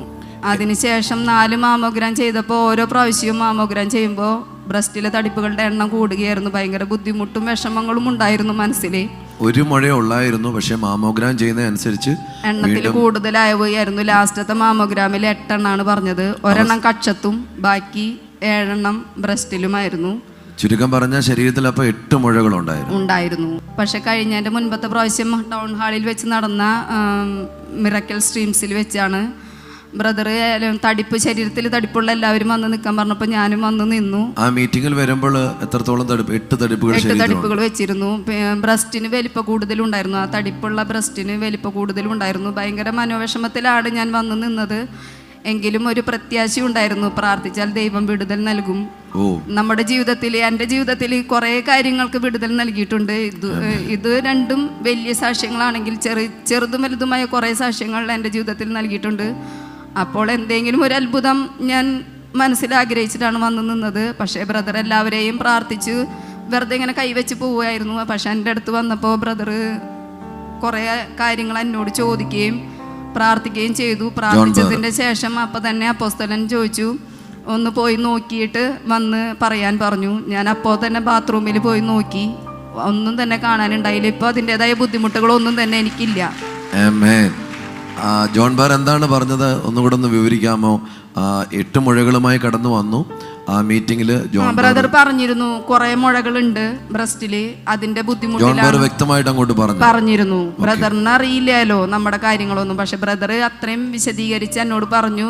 അതിനുശേഷം 4 മാമോഗ്രാം ചെയ്തപ്പോൾ ഓരോ പ്രാവശ്യവും മാമോഗ്രാം ചെയ്യുമ്പോൾ ബ്രസ്റ്റിലെ തടിപ്പുകളുടെ എണ്ണം കൂടുകയായിരുന്നു. ഭയങ്കര ബുദ്ധിമുട്ടും വിഷമങ്ങളും ഉണ്ടായിരുന്നു മനസ്സിൽ. ഒരു മുഴ ഉള്ളായിരുന്നു, പക്ഷെ മാമോഗ്രാം ചെയ്യുന്നതനുസരിച്ച് എണ്ണത്തിൽ കൂടുതലാവുകയായിരുന്നു. ലാസ്റ്റത്തെ മാമോഗ്രാമിൽ 8 എണ്ണമാണ് പറഞ്ഞത്. 1 എണ്ണം കക്ഷത്തും ബാക്കി 7 എണ്ണം ബ്രസ്റ്റിലുമായിരുന്നു. ചുരുക്കം പറഞ്ഞ ശരീരത്തിൽ അപ്പോൾ 8 മുഴകൾ ഉണ്ടായിരുന്നു. പക്ഷെ കഴിഞ്ഞതിൻ്റെ മുൻപത്തെ പ്രാവശ്യം ടൗൺ ഹാളിൽ വെച്ച് നടന്ന മിറക്കൽ സ്ട്രീംസിൽ വെച്ചാണ് ബ്രദർ തടിപ്പ്, ശരീരത്തിൽ തടിപ്പുള്ള എല്ലാവരും വന്ന് നിൽക്കാൻ പറഞ്ഞപ്പോൾ ഞാനും വന്ന് നിന്നു. ആ മീറ്റിംഗിൽ വരുമ്പോൾ എത്രത്തോളം 8 തടിപ്പുകൾ വെച്ചിരുന്നു. ബ്രസ്റ്റിന് വലിപ്പ കൂടുതലുണ്ടായിരുന്നു. ആ തടിപ്പുള്ള ബ്രസ്റ്റിന് വലിപ്പ കൂടുതലുണ്ടായിരുന്നു. ഭയങ്കര മനോവിഷമത്തിലാണ് ഞാൻ വന്ന് നിന്നത്. എങ്കിലും ഒരു പ്രത്യാശ ഉണ്ടായിരുന്നു, പ്രാർത്ഥിച്ചാൽ ദൈവം വിടുതൽ നൽകും. നമ്മുടെ ജീവിതത്തിൽ, എൻ്റെ ജീവിതത്തിൽ കുറേ കാര്യങ്ങൾക്ക് വിടുതൽ നൽകിയിട്ടുണ്ട്. ഇത് 2ഉം വലിയ സാക്ഷ്യങ്ങളാണെങ്കിൽ ചെറുതും വലുതുമായ കുറേ സാക്ഷ്യങ്ങൾ എൻ്റെ ജീവിതത്തിൽ നൽകിയിട്ടുണ്ട്. അപ്പോൾ എന്തെങ്കിലും ഒരു അത്ഭുതം ഞാൻ മനസ്സിൽ ആഗ്രഹിച്ചിട്ടാണ് വന്നു നിന്നത്. പക്ഷേ ബ്രദർ എല്ലാവരെയും പ്രാർത്ഥിച്ച് വെറുതെ ഇങ്ങനെ കൈവച്ച് പോവുമായിരുന്നു. പക്ഷെ എൻ്റെ അടുത്ത് വന്നപ്പോൾ ബ്രദർ കുറേ കാര്യങ്ങൾ എന്നോട് ചോദിക്കുകയും പ്രാർത്ഥിക്കുകയും ചെയ്തു. പ്രാർത്ഥിച്ചതിൻ്റെ ശേഷം അപ്പം തന്നെ അപ്പോസ്തലൻ ചോദിച്ചു, ഒന്ന് പോയി നോക്കിയിട്ട് വന്ന് പറയാൻ പറഞ്ഞു. ഞാൻ അപ്പോൾ തന്നെ ബാത്റൂമിൽ പോയി നോക്കി, ഒന്നും തന്നെ കാണാനുണ്ടായില്ല. ഇപ്പോൾ അതിൻ്റെതായ ബുദ്ധിമുട്ടുകളൊന്നും തന്നെ എനിക്കില്ല. ജോൺ ബാർ എന്താണ് പറഞ്ഞത് ഒന്നുകൂടെ ഒന്ന് വിവരിക്കാമോ? 8 മുഴകളുമായി കടന്നു വന്നു. ആ മീറ്റിംഗിൽ ബ്രദർ പറഞ്ഞിരുന്നു കുറെ മുഴകളുണ്ട് ബ്രസ്റ്റില്, അതിന്റെ ബുദ്ധിമുട്ടിലാണ് വ്യക്തമായിട്ട് അങ്ങോട്ട് പറഞ്ഞിരുന്നു. ബ്രദറിന് അറിയില്ലല്ലോ നമ്മുടെ കാര്യങ്ങളൊന്നും. പക്ഷെ ബ്രദർ അത്രയും വിശദീകരിച്ച് എന്നോട് പറഞ്ഞു,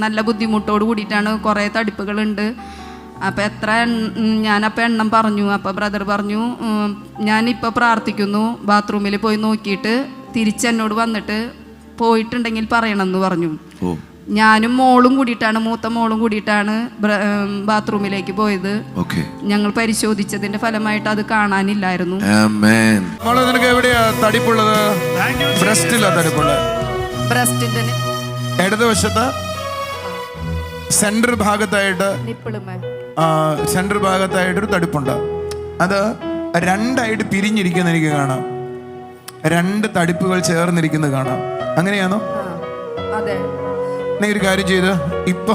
നല്ല ബുദ്ധിമുട്ടോട് കൂടിയിട്ടാണ്, കുറെ തടിപ്പുകളുണ്ട്. അപ്പം ഞാനപ്പോൾ എണ്ണം പറഞ്ഞു. അപ്പോൾ ബ്രദർ പറഞ്ഞു, ഞാനിപ്പോൾ പ്രാർത്ഥിക്കുന്നു, ബാത്റൂമിൽ പോയി നോക്കിയിട്ട് തിരിച്ചെന്നോട് വന്നിട്ട് പോയിട്ടുണ്ടെങ്കിൽ പറയണമെന്ന് പറഞ്ഞു. ഞാനും മോളും കൂടിയിട്ടാണ്, മൂത്ത മോളും കൂടിയിട്ടാണ് ബാത്റൂമിലേക്ക് പോയത്. ഞങ്ങൾ പരിശോധിച്ചതിന്റെ ഫലമായിട്ട് അത് കാണാനില്ലായിരുന്നു. നിനക്ക് എവിടെയാ തടിപ്പുള്ളത്? ബ്രസ്റ്റിന്റെ ഇടതുവശത്ത് സെന്റർ ഭാഗത്തായിട്ടൊരു തടിപ്പുണ്ട്. അത് 2ആയിട്ട് പിരിഞ്ഞിരിക്കുന്ന എനിക്ക് കാണാം. 2 തടിപ്പുകൾ ചേർന്നിരിക്കുന്നത് കാണാം. അങ്ങനെയാണോ? അതെ. നീ ഒരു കാര്യം ചെയ്ത് ഇപ്പൊ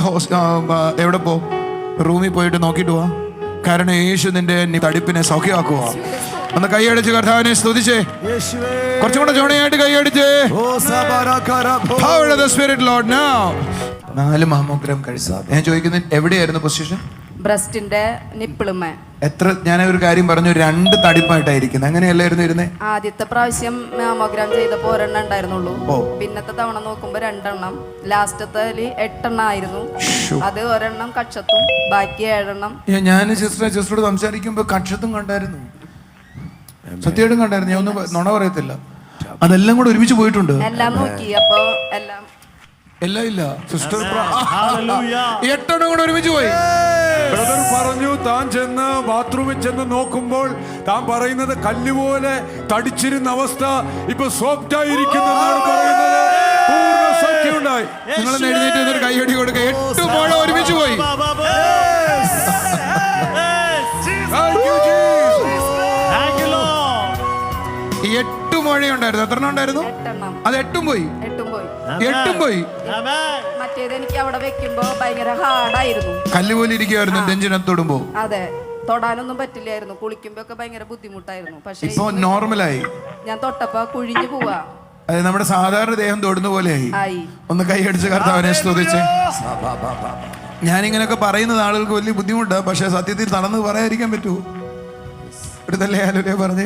എവിടെ പോ, റൂമിൽ പോയിട്ട് നോക്കിയിട്ട് പോവാ. കാരണം യേശു നിന്റെ തടിപ്പിനെ സൗഖ്യമാക്കുക. ഒന്ന് കൈയടിച്ച് കർത്താവിനെ സ്തുതിച്ചേ. കുറച്ചും കൂടെ ജോണിയായിട്ട് കൈയടിച്ചേ. 4 മാമോഗ്രാം കഴിച്ചു. ഞാൻ ചോദിക്കുന്നത് എവിടെയായിരുന്നു പൊസിഷൻ? ബ്രസ്റ്റിന്റെ നിപ്പിളുമേ. ഞാൻ ഒരു കാര്യം പറഞ്ഞു, 2 തടിപ്പായിട്ടായിരിക്കുന്നത്, അങ്ങനെയല്ലായിരുന്നു ഇരുന്നേ? ആദ്യത്തെ പ്രാവശ്യം മാമോഗ്രാം ചെയ്തപ്പോ 1 എണ്ണം ഉണ്ടായിരുന്നുള്ളൂ. പിന്നത്തെ തവണ നോക്കുമ്പോ 2 എണ്ണം, ലാസ്റ്റത്തെ 8 എണ്ണം ആയിരുന്നു. അത് 1 എണ്ണം കക്ഷത്തും ബാക്കി 7 എണ്ണം. ഞാൻ സിസ്റ്ററോട് സംസാരിക്കുമ്പോ കക്ഷത്തും കണ്ടായിരുന്നു, സത്യമായിട്ടും കണ്ടായിരുന്നു. ഞാൻ ഒന്നും നുണ പറയത്തില്ല. അതെല്ലാം കൂടെ ഒരുമിച്ച് പോയിട്ടുണ്ട്. എല്ലാം നോക്കി, അപ്പൊ എല്ലാം ഇല്ല സിസ്റ്റർ 8 എണ്ണം കൂടെ ഒരുമിച്ച് പോയി. ബ്രദർ പറഞ്ഞു, താൻ ചെന്ന് ബാത്റൂമിൽ ചെന്ന് നോക്കുമ്പോൾ താൻ പറയുന്നത് കല്ലുപോലെ തടിച്ചിരുന്ന അവസ്ഥ ഇപ്പൊ സോഫ്റ്റ് ആയിരിക്കുന്നെന്നാണ് പറയുന്നത്. പൂർണ്ണ സൗഖ്യമുണ്ടായി. നിങ്ങൾ എഴുന്നേറ്റ് ഒരു കൈയടി കൊടുക്കുക. 8 മുഴ ഒരുമിച്ച് പോയി. ഈ 8 മുഴയുണ്ടായിരുന്നു. എത്ര ഉണ്ടായിരുന്നു? 8 എണ്ണം. അത് 8ഉം പോയി. 8 പോയി. മറ്റേത് എനിക്ക് അവിടെ വെക്കുമ്പോ ഭയങ്കര ഹാർഡായിരുന്നു, കല്ല് പോലെ ഇരിക്കുവായിരുന്നു നെഞ്ചിനകത്ത് തൊടുമ്പോ. അതെ, തൊടാനൊന്നും പറ്റില്ലായിരുന്നു. കുളിക്കുമ്പോ ഒക്കെ ഭയങ്കര ബുദ്ധിമുട്ടായിരുന്നു. പക്ഷെ ഇപ്പൊ നോർമലായി. ഞാൻ തൊട്ടപ്പോ കുഴിഞ്ഞു പോവാ. അത് നമ്മുടെ സാധാരണ ദേഹം തൊടുന്ന പോലെയായി. ഒന്ന് കൈയടിച്ച് കർത്താവിനെ സ്തുതിച്ച്. ഞാനിങ്ങനെയൊക്കെ പറയുന്നത് ആളുകൾക്ക് വലിയ ബുദ്ധിമുട്ടാണ്, പക്ഷെ സത്യത്തിൽ തടന്ന് പറയാതിരിക്കാൻ പറ്റുമോ? ഒരു പറഞ്ഞ്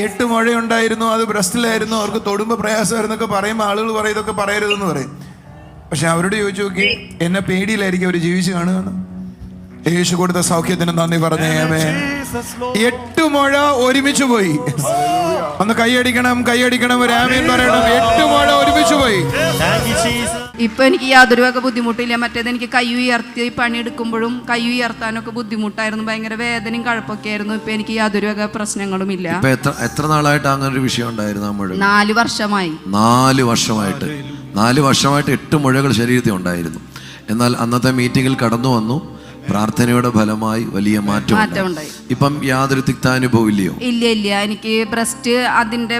8 മുഴയുണ്ടായിരുന്നു, അത് ബ്രസ്റ്റിലായിരുന്നു, അവർക്ക് തൊടുമ്പോ പ്രയാസമായിരുന്നൊക്കെ പറയുമ്പോൾ ആളുകൾ പറയും ഇതൊക്കെ പറയരുതെന്ന് പറയും. പക്ഷെ അവരോട് ചോദിച്ചു നോക്കി, എന്നെ പേടിയിലായിരിക്കും അവർ ജീവിച്ച് കാണുകയാണ്. യേശു കൊടുത്ത സൗഖ്യത്തിന് നന്ദി പറഞ്ഞേ. 8 മുഴ ഒരുമിച്ച് പോയി. ഒന്ന് കൈയടിക്കണം, ഒരു ആമേൻ പറയണം. 8 മുഴ ഒരുമിച്ച് പോയി. ഇപ്പൊ എനിക്ക് യാതൊരു വക ബുദ്ധിമുട്ടില്ല. മറ്റേത് എനിക്ക് കൈ ഉയർത്തി പണിയെടുക്കുമ്പോഴും കൈ ഉയർത്താനൊക്കെ ബുദ്ധിമുട്ടായിരുന്നു, ഭയങ്കര വേദനയും കഴപ്പൊക്കെ ആയിരുന്നു. ഇപ്പൊ എനിക്ക് യാതൊരു വക പ്രശ്നങ്ങളും ഇല്ല. എത്ര നാളായിട്ട് അങ്ങനെ ഒരു വിഷയം ഉണ്ടായിരുന്നു? 4 വർഷമായി. 4 വർഷമായിട്ട് 8 മുഴകൾ ശരീരത്തിൽ ഉണ്ടായിരുന്നു. എന്നാൽ അന്നത്തെ മീറ്റിംഗിൽ കടന്നു വന്നു, പ്രാർത്ഥനയുടെ ഫലമായി വലിയ മാറ്റം ഉണ്ടായി. ഇപ്പം യാതൊരു തിക്താനുഭവം ഇല്ലയോ? ഇല്ല. എനിക്ക് ബ്രസ്റ്റ് അതിന്റെ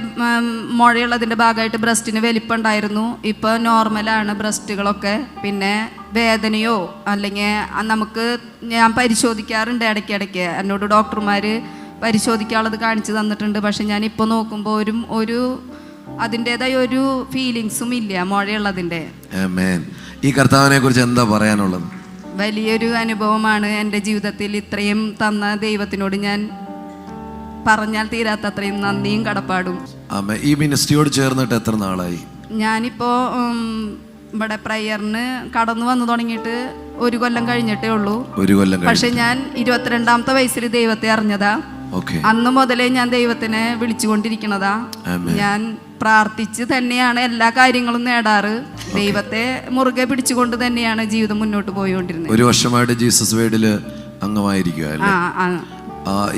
മുഴയുള്ളതിന്റെ ഭാഗമായിട്ട് ബ്രസ്റ്റിന് വലിപ്പുണ്ടായിരുന്നു. ഇപ്പൊ നോർമലാണ് ബ്രസ്റ്റുകളൊക്കെ. പിന്നെ വേദനയോ അല്ലെങ്കിൽ നമുക്ക് ഞാൻ പരിശോധിക്കാറുണ്ട് ഇടയ്ക്കിടയ്ക്ക്. എന്നോട് ഡോക്ടർമാര് പരിശോധിക്കാനുള്ളത് കാണിച്ചു തന്നിട്ടുണ്ട്. പക്ഷെ ഞാൻ ഇപ്പോൾ നോക്കുമ്പോൾ ഒരു അതിൻ്റെതായ ഒരു ഫീലിങ്സും ഇല്ല മുഴയുള്ളതിന്റെ. ഈ കർത്താവിനെ കുറിച്ച് എന്താ പറയാനുള്ളത്? വലിയൊരു അനുഭവമാണ് എൻ്റെ ജീവിതത്തിൽ. ഇത്രയും തന്ന ദൈവത്തിനോട് ഞാൻ പറഞ്ഞാൽ തീരാത്ത അത്രയും നന്ദിയും കടപ്പാടും. ഈ മിനിസ്ട്രിയോട് ചേർന്നിട്ട് എത്ര നാളായി? ഞാനിപ്പോ ഇവിടെ പ്രയറിന് കടന്നു വന്നു തുടങ്ങിയിട്ട് 1 കൊല്ലം കഴിഞ്ഞിട്ടേ ഉള്ളൂ. 1 കൊല്ലം. പക്ഷെ ഞാൻ 22ാമത്തെ വയസ്സിൽ ദൈവത്തെ അറിഞ്ഞതാ. അന്ന് മുതലേ ഞാൻ ദൈവത്തിനെ വിളിച്ചുകൊണ്ടിരിക്കണതാ. ഞാൻ പ്രാർത്ഥിച്ച് തന്നെയാണ് എല്ലാ കാര്യങ്ങളും നേടാറ്. ദൈവത്തെ മുറുകെ പിടിച്ചുകൊണ്ട് തന്നെയാണ് ജീവിതം മുന്നോട്ട് പോയിക്കൊണ്ടിരുന്നത്. 1 വർഷമായിട്ട് ജീസസ് വേഡില് അംഗമായിരിക്കുവല്ലേ?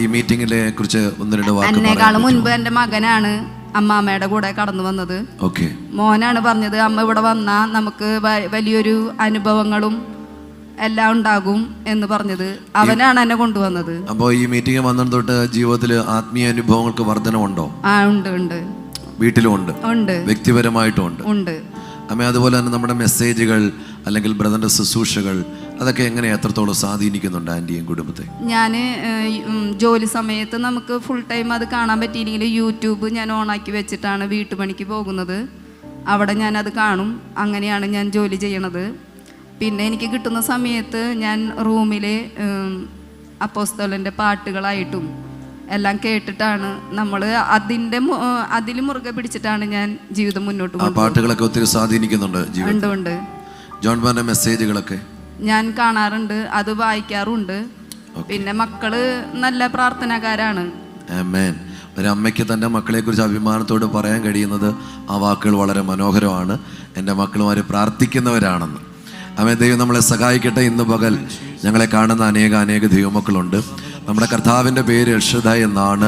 ഈ മീറ്റിംഗിനെ കുറിച്ച് 1-2 വാക്ക്. എന്നെക്കാളും മുൻപ് എൻ്റെ മകനാണ് അമ്മാമ്മയുടെ കൂടെ കടന്നു വന്നത്. മോനാണ് പറഞ്ഞത്, അമ്മ ഇവിടെ വന്നാ നമുക്ക് വലിയൊരു അനുഭവങ്ങളും എല്ലാം ഉണ്ടാകും എന്ന് പറഞ്ഞത്. അവനാണ് എന്നെ കൊണ്ടുവന്നത്. അപ്പോ ഈ മീറ്റിംഗ് വന്നത് തൊട്ട് ജീവിതത്തിൽ ആത്മീയ അനുഭവങ്ങൾക്ക് വർധനമുണ്ടോ? ഉണ്ട്. വീട്ടിലും ഉണ്ട്, വ്യക്തിപരമായിട്ടും ഉണ്ട്. അമ്മ അതുപോലെ തന്നെ നമ്മുടെ മെസ്സേജുകൾ അല്ലെങ്കിൽ ബ്രദറിന്റെ ശുശ്രൂഷകൾ അതൊക്കെ എങ്ങനെ എത്രത്തോളം സ്വാധീനിക്കുന്നുണ്ട് ആന്റിയും കുടുംബത്തെ? ഞാൻ ജോലി സമയത്ത് നമുക്ക് ഫുൾ ടൈം അത് കാണാൻ പറ്റിയില്ലെങ്കിൽ യൂട്യൂബ് ഞാൻ ഓണാക്കി വെച്ചിട്ടാണ് വീട്ടുപണിക്ക് പോകുന്നത്. അവിടെ ഞാനത് കാണും. അങ്ങനെയാണ് ഞാൻ ജോലി ചെയ്യണത്. പിന്നെ എനിക്ക് കിട്ടുന്ന സമയത്ത് ഞാൻ റൂമിൽ അപ്പോസ്തലൻ്റെ പാട്ടുകളായിട്ടും എല്ലാം കേട്ടിട്ടാണ് നമ്മൾ അതിൽ മുറുകെ പിടിച്ചിട്ടാണ് ഞാൻ ജീവിതം മുന്നോട്ട് പോകുന്നത്. പാട്ടുകളൊക്കെ ഒത്തിരി സ്വാധീനിക്കുന്നുണ്ട് ജീവിതത്തിൽ. ഉണ്ട്. ജോൺ ബാറിന്റെ മെസ്സേജുകളൊക്കെ ഞാൻ കാണാറുണ്ട്, അത് വായിക്കാറുണ്ട്. പിന്നെ മക്കള് നല്ല പ്രാർത്ഥനക്കാരാണ്. ആമേൻ. ഒരു അമ്മയ്ക്ക് തൻ്റെ മക്കളെ കുറിച്ച് അഭിമാനത്തോട് പറയാൻ കഴിയുന്നത് ആ വാക്കുകൾ വളരെ മനോഹരമാണ്. എൻ്റെ മക്കളുമാർ പ്രാർത്ഥിക്കുന്നവരാണെന്ന്. ആമേൻ. ദൈവം നമ്മളെ സഹായിക്കട്ടെ. ഇന്ന് പകൽ ഞങ്ങളെ കാണുന്ന അനേക ദൈവമക്കളുണ്ട്. നമ്മുടെ കർത്താവിൻ്റെ പേര് എൽഷദാ എന്നാണ്.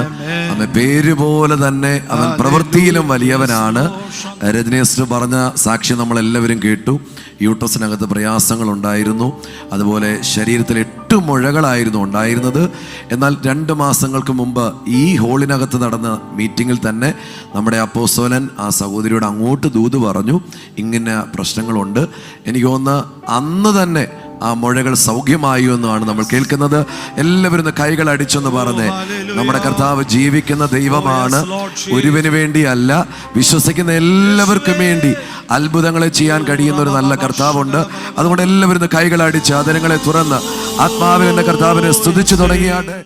അവൻ പേര് പോലെ തന്നെ അവൻ പ്രവൃത്തിയിലും വലിയവനാണ്. രജനീഷ് പറഞ്ഞ സാക്ഷി നമ്മളെല്ലാവരും കേട്ടു. യൂട്രസിനകത്ത് പ്രയാസങ്ങൾ ഉണ്ടായിരുന്നു. അതുപോലെ ശരീരത്തിൽ 8 മുഴകളായിരുന്നു ഉണ്ടായിരുന്നത്. എന്നാൽ 2 മാസങ്ങൾക്ക് മുമ്പ് ഈ ഹോളിനകത്ത് നടന്ന മീറ്റിങ്ങിൽ തന്നെ നമ്മുടെ അപ്പോസ്തലൻ ആ സഹോദരിയോട് അങ്ങോട്ട് ദൂത് പറഞ്ഞു, ഇങ്ങനെ പ്രശ്നങ്ങളുണ്ട്. എനിക്ക് തോന്നുന്നു അന്ന് തന്നെ ആ മുഴകൾ സൗഖ്യമായി എന്നാണ് നമ്മൾ കേൾക്കുന്നത്. എല്ലാവരും കൈകൾ അടിച്ചെന്ന് പറഞ്ഞ് നമ്മുടെ കർത്താവ് ജീവിക്കുന്ന ദൈവമാണ്. ഒരുവന് വേണ്ടിയല്ല, വിശ്വസിക്കുന്ന എല്ലാവർക്കും വേണ്ടി അത്ഭുതങ്ങളെ ചെയ്യാൻ കഴിയുന്ന ഒരു നല്ല കർത്താവുണ്ട്. അതുകൊണ്ട് എല്ലാവരും കൈകളടിച്ച് ആദരങ്ങളെ തുറന്ന് ആത്മാവിൽ എന്ന കർത്താവിനെ സ്തുതിച്ചു തുടങ്ങിയാട്ടെ.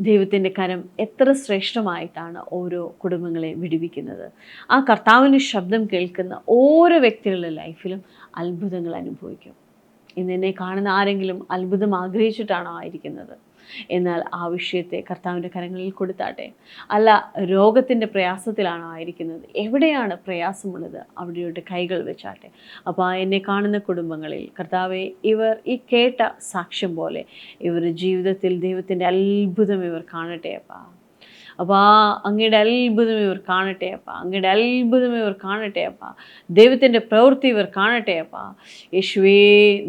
ദൈവത്തിൻ്റെ കരം എത്ര ശ്രേഷ്ഠമായിട്ടാണ് ഓരോ കുടുംബങ്ങളെ വിടുവിക്കുന്നത്. ആ കർത്താവിൻ്റെ ശബ്ദം കേൾക്കുന്ന ഓരോ വ്യക്തികളുടെ ലൈഫിലും അത്ഭുതങ്ങൾ അനുഭവിക്കും. ഇന്ന് എന്നെ കാണുന്ന ആരെങ്കിലും അത്ഭുതം ആഗ്രഹിച്ചിട്ടാണോ ആയിരിക്കുന്നത്? എന്നാൽ ആ വിഷയത്തെ കർത്താവിൻ്റെ കരങ്ങളിൽ കൊടുത്താട്ടെ. അല്ല, രോഗത്തിൻ്റെ പ്രയാസത്തിലാണോ ആയിരിക്കുന്നത്? എവിടെയാണ് പ്രയാസമുള്ളത് അവിടെയോട്ട് കൈകൾ വെച്ചാട്ടെ. അപ്പോൾ എന്നെ കാണുന്ന കുടുംബങ്ങളിൽ കർത്താവെ, ഇവർ ഈ കേട്ട സാക്ഷ്യം പോലെ ഇവരുടെ ജീവിതത്തിൽ ദൈവത്തിൻ്റെ അത്ഭുതം ഇവർ കാണട്ടെ അപ്പാ. അപ്പോൾ അങ്ങയുടെ അത്ഭുതം ഇവർ കാണട്ടെ അപ്പാ. അങ്ങയുടെ അത്ഭുതം ഇവർ കാണട്ടെ അപ്പാ. ദൈവത്തിൻ്റെ പ്രവൃത്തി ഇവർ കാണട്ടെ അപ്പാ. യേശുവേ,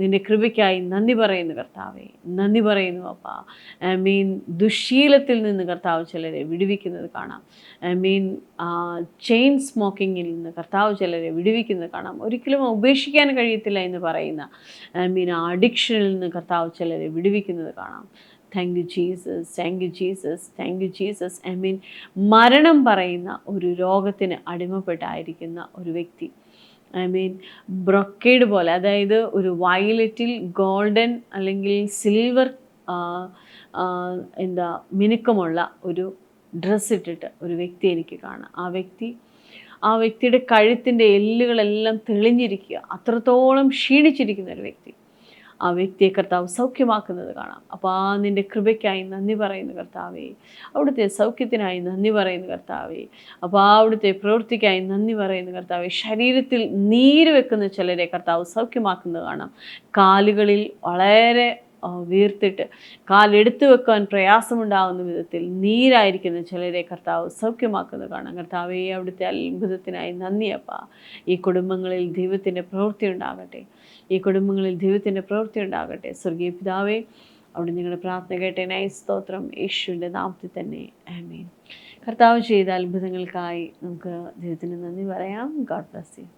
നിൻ്റെ കൃപയ്ക്കായി നന്ദി പറയുന്നു കർത്താവേ, നന്ദി പറയുന്നു അപ്പാ. ദുശീലത്തിൽ നിന്ന് കർത്താവ് ചിലരെ വിടുവിക്കുന്നത് കാണാം. ചെയിൻ സ്മോക്കിങ്ങിൽ നിന്ന് കർത്താവ് ചിലരെ വിടുവിക്കുന്നത് കാണാം. ഒരിക്കലും ഉപേക്ഷിക്കാൻ കഴിയത്തില്ല എന്ന് പറയുന്ന അഡിക്ഷനിൽ നിന്ന് കർത്താവ് ചിലരെ വിടുവിക്കുന്നത് കാണാം. Thank you Jesus, thank you Jesus, thank you Jesus. മരണം പറയുന്ന ഒരു രോഗത്തിന് അടിമപ്പെട്ടായിരിക്കുന്ന ഒരു വ്യക്തി, ബ്രൊക്കേഡ് പോലെ, അതായത് ഒരു വയലറ്റിൽ ഗോൾഡൻ അല്ലെങ്കിൽ സിൽവർ മിനുക്കമുള്ള ഒരു ഡ്രസ്സ് ഇട്ടിട്ട് ഒരു വ്യക്തി എനിക്ക് കാണാം. ആ വ്യക്തിയുടെ കഴുത്തിൻ്റെ എല്ലുകളെല്ലാം തെളിഞ്ഞിരിക്കുക, അത്രത്തോളം ക്ഷീണിച്ചിരിക്കുന്ന ഒരു വ്യക്തി. ആ വ്യക്തിയെ കർത്താവ് സൗഖ്യമാക്കുന്നത് കാണാം. അപ്പോൾ നിൻ്റെ കൃപയ്ക്കായി നന്ദി പറയുന്നു കർത്താവേ, അവിടുത്തെ സൗഖ്യത്തിനായി നന്ദി പറയുന്നു കർത്താവേ. അപ്പോൾ അവിടുത്തെ പ്രവൃത്തിക്കായി നന്ദി പറയുന്നു കർത്താവേ. ശരീരത്തിൽ നീര് വെക്കുന്ന ചിലരെ കർത്താവ് സൗഖ്യമാക്കുന്നത് കാണാം. കാലുകളിൽ വളരെ വീർത്തിട്ട് കാലെടുത്തു വെക്കാൻ പ്രയാസമുണ്ടാകുന്ന വിധത്തിൽ നീരായിരിക്കുന്ന ചിലരെ കർത്താവ് സൗഖ്യമാക്കുന്നത് കാണാം. കർത്താവേ, അവിടുത്തെ അത്ഭുതത്തിനായി നന്ദിയപ്പാ. ഈ കുടുംബങ്ങളിൽ ദൈവത്തിൻ്റെ പ്രവൃത്തി ഉണ്ടാകട്ടെ, ഈ കുടുംബങ്ങളിൽ ദൈവത്തിൻ്റെ പ്രവൃത്തി ഉണ്ടാകട്ടെ. സ്വർഗീയ പിതാവേ, അവിടെ നിങ്ങളുടെ പ്രാർത്ഥന കേട്ടതിനായി സ്തോത്രം, യേശുവിൻ്റെ നാമത്തിൽ തന്നെ ആമേൻ. കർത്താവ് ചെയ്ത അത്ഭുതങ്ങൾക്കായി നമുക്ക് ദൈവത്തിന് നന്ദി പറയാം. God bless you.